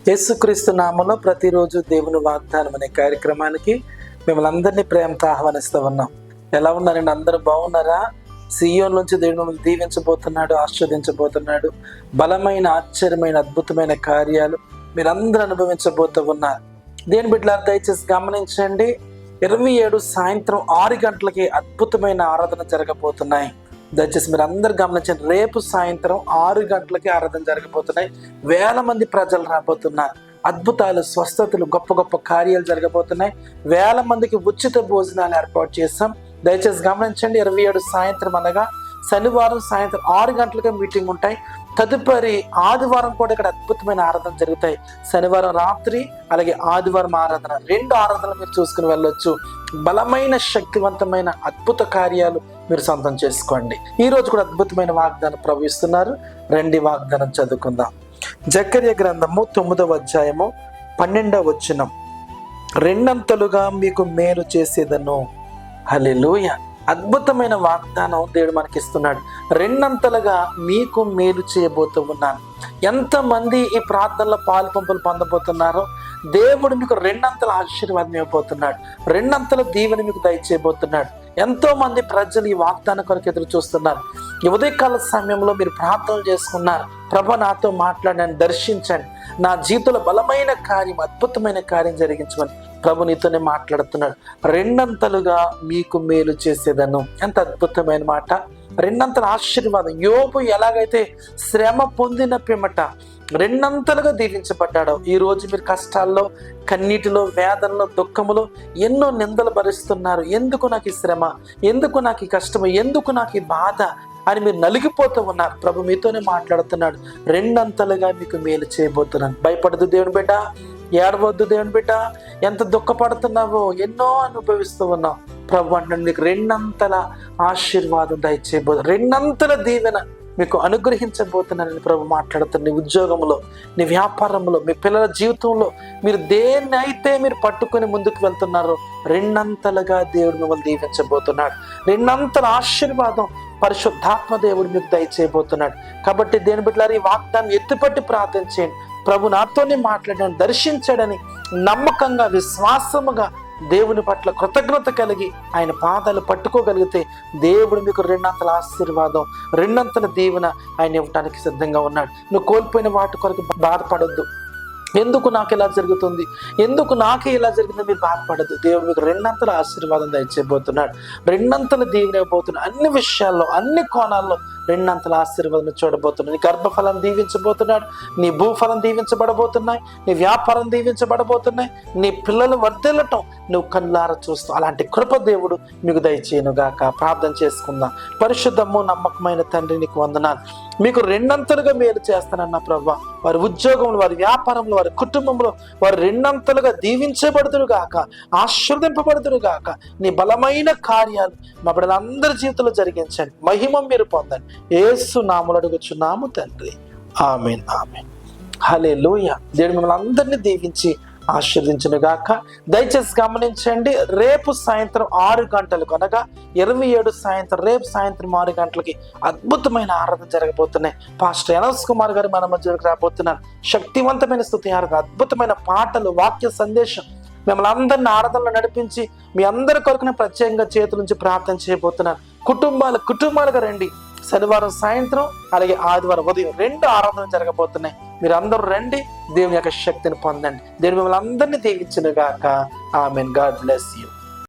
యేసుక్రీస్తు నామములో ప్రతిరోజు దేవుని వాగ్దానం అనే కార్యక్రమానికి మిమ్మల్ని అందరినీ ప్రేమతో ఆహ్వానిస్తూ ఉన్నాం. ఎలా ఉన్నారండి? అందరూ బాగున్నారా? సియోన్ నుంచి దేవుడు మిమ్మల్ని దీవించబోతున్నాడు, ఆశీర్వదించబోతున్నాడు. బలమైన, ఆశ్చర్యమైన, అద్భుతమైన కార్యాలు మీరందరూ అనుభవించబోతూ ఉన్నారు. దేని బిడ్డలారా దయచేసి గమనించండి. 27 సాయంత్రం 6 గంటలకి అద్భుతమైన ఆరాధన జరగబోతున్నాయి. దయచేసి మీరు అందరు గమనించండి. రేపు సాయంత్రం 6 గంటలకి ఆరాధన జరగబోతున్నాయి. వేల మంది ప్రజలు రాబోతున్నారు. అద్భుతాలు, స్వస్థతలు, గొప్ప గొప్ప కార్యాలు జరగబోతున్నాయి. వేల మందికి ఉచిత భోజనాలు ఏర్పాటు చేశాం. దయచేసి గమనించండి. 27 సాయంత్రం అనగా శనివారం సాయంత్రం 6 గంటలకే మీటింగ్ ఉంటాయి. తదుపరి ఆదివారం కూడా ఇక్కడ అద్భుతమైన ఆరాధన జరుగుతాయి. శనివారం రాత్రి అలాగే ఆదివారం ఆరాధన, 2 ఆరాధనలు మీరు చూసుకుని వెళ్ళొచ్చు. బలమైన, శక్తివంతమైన అద్భుత కార్యాలు మీరు సొంతం చేసుకోండి. ఈ రోజు కూడా అద్భుతమైన వాగ్దానం ప్రవహిస్తున్నారు. రండి వాగ్దానం చదువుకుందాం. జకర్యా గ్రంథము 9వ అధ్యాయము 12వ వచనం. రెండంతలుగా మీకు మేలు చేసేదను. హల్లెలూయా. అద్భుతమైన వాగ్దానం దేవుడు మనకిస్తున్నాడు. రెండంతలుగా మీకు మేలు చేయబోతూ ఉన్నాను. ఎంతమంది ఈ ప్రార్థనలో పాలు పంపులు పొందబోతున్నారో దేవుడు మీకు రెండంతల ఆశీర్వాదం ఇవ్వబోతున్నాడు. రెండంతల దీవెన మీకు దయచేయబోతున్నాడు. ఎంతో మంది ప్రజలు ఈ వాగ్దానం కొరకు ఎదురు చూస్తున్నారు. ఈ ఉదయకాల సమయంలో మీరు ప్రార్థనలు చేసుకున్నారు. ప్రభు నాతో మాట్లాడండి, దర్శించండి, నా జీవితంలో బలమైన కార్యం, అద్భుతమైన కార్యం జరిగించమని ప్రభు నీతోనే మాట్లాడుతున్నాడు. రెండంతలుగా మీకు మేలు చేసేదను. ఎంత అద్భుతమైన మాట! రెండంతల ఆశీర్వాదం. యోబు ఎలాగైతే శ్రమ పొందిన పిమ్మట రెండంతలుగా దీవించబడ్డాడో, ఈ రోజు మీరు కష్టాల్లో, కన్నీటిలో, వేదనలో, దుఃఖములో ఎన్నో నిందలు భరిస్తున్నారు. ఎందుకు నాకు ఈ శ్రమ, ఎందుకు నాకు ఈ కష్టము, ఎందుకు నాకు ఈ బాధ అని మీరు నలిగిపోతూ ఉన్నారు. ప్రభు మీతోనే మాట్లాడుతున్నాడు. రెండంతలుగా మీకు మేలు చేయబోతున్నాను. భయపడదు దేవుని బిడ్డ, ఏడవద్దు దేవుని బిడ్డ. ఎంత దుఃఖపడుతున్నావో, ఎన్నో అనుభవిస్తూ ఉన్నావు. ప్రభు అంటున్నాడు నీకు రెండంతల ఆశీర్వాదం దయచేయబోతు, రెండంతల దీవెన మీకు అనుగ్రహించబోతున్నానని ప్రభు మాట్లాడుతున్నారు. నీ ఉద్యోగంలో, నీ వ్యాపారంలో, మీ పిల్లల జీవితంలో మీరు దేన్ని అయితే మీరు పట్టుకొని ముందుకు వెళ్తున్నారో రెండంతలుగా దేవుడు మిమ్మల్ని దీవించబోతున్నాడు. రెండంతల ఆశీర్వాదం పరిశుద్ధాత్మ దేవుడు మీకు దయచేయబోతున్నాడు. కాబట్టి దేని బిడ్డలారా ఈ వాగ్దానం ఎత్తిపట్టి ప్రార్థించేయండి. ప్రభు నాతోనే మాట్లాడాను, దర్శించాడని నమ్మకంగా, విశ్వాసముగా దేవుని పట్ల కృతజ్ఞత కలిగి ఆయన పాదాలు పట్టుకోగలిగితే దేవుడు మీకు రెండంతల ఆశీర్వాదం, రెండంతల దీవెన ఆయన ఇవ్వడానికి సిద్ధంగా ఉన్నాడు. నువ్వు కోల్పోయిన వాటి కొరకు బాధపడొద్దు. ఎందుకు నాకు ఇలా జరుగుతుంది, ఎందుకు నాకే ఇలా జరిగింది మీరు బాధపడద్దు. దేవుడు మీకు రెండంతల ఆశీర్వాదం దయచేయబోతున్నాడు. రెండంతల దీవెన ఇవ్వబోతున్నాడు. అన్ని విషయాల్లో, అన్ని కోణాల్లో రెండంతల ఆశీర్వాదం చూడబోతున్నాడు. నీ గర్భఫలం దీవించబోతున్నాడు, నీ భూఫలం దీవించబడబోతున్నాయి, నీ వ్యాపారం దీవించబడబోతున్నాయి, నీ పిల్లలు వర్ధిల్లటం నువ్వు కళ్ళారా చూస్తావు. అలాంటి కృప దేవుడు మీకు దయచేయనుగాక. ప్రార్థన చేసుకుందాం. పరిశుద్ధము నమ్మకమైన తండ్రి నీకు వందనాలు. మీకు రెండంతలుగా మేలు చేస్తానన్న ప్రభా, వారి ఉద్యోగంలో, వారి వ్యాపారంలో, వారి కుటుంబంలో వారు రెండంతలుగా దీవించబడుదురు గాక, ఆశీర్వదింపబడుదురు గాక. నీ బలమైన కార్యాలు మా బిడ్డలందరి జీవితంలో జరిగించండి. మహిమ మీరు పొందండి. యేసు నామములో అడుగుచున్నాము తండ్రి. ఆమేన్, ఆమేన్. హల్లెలూయా. దేవుడు మిమ్మల్ని అందరినీ దీవించి ఆశీర్వదించును గాక. దయచేసి గమనించండి. రేపు సాయంత్రం 6 గంటలకు అనగా 27 సాయంత్రం, రేపు సాయంత్రం 6 గంటలకి అద్భుతమైన ఆరాధన జరగబోతున్నాయి. పాస్టర్ ఎనస్ కుమార్ గారు మన మధ్యలోకి రాబోతున్నారు. శక్తివంతమైన స్తుతి ఆరాధన, అద్భుతమైన పాటలు, వాక్య సందేశం మిమ్మల్ని అందరిని ఆరాధనలో నడిపించి మీ అందరి కొరకునే ప్రత్యేకంగా చేతుల నుంచి ప్రార్థన చేయబోతున్నారు. కుటుంబాలుగా రండి. శనివారం సాయంత్రం అలాగే ఆదివారం ఉదయం 2 ఆరాధనలు జరగబోతున్నాయి. మీరు అందరూ రండి, దేవుని యొక్క శక్తిని పొందండి. దేవుని మిమ్మల్ని అందరినీ దీవించును గాక. ఆమేన్. God bless you.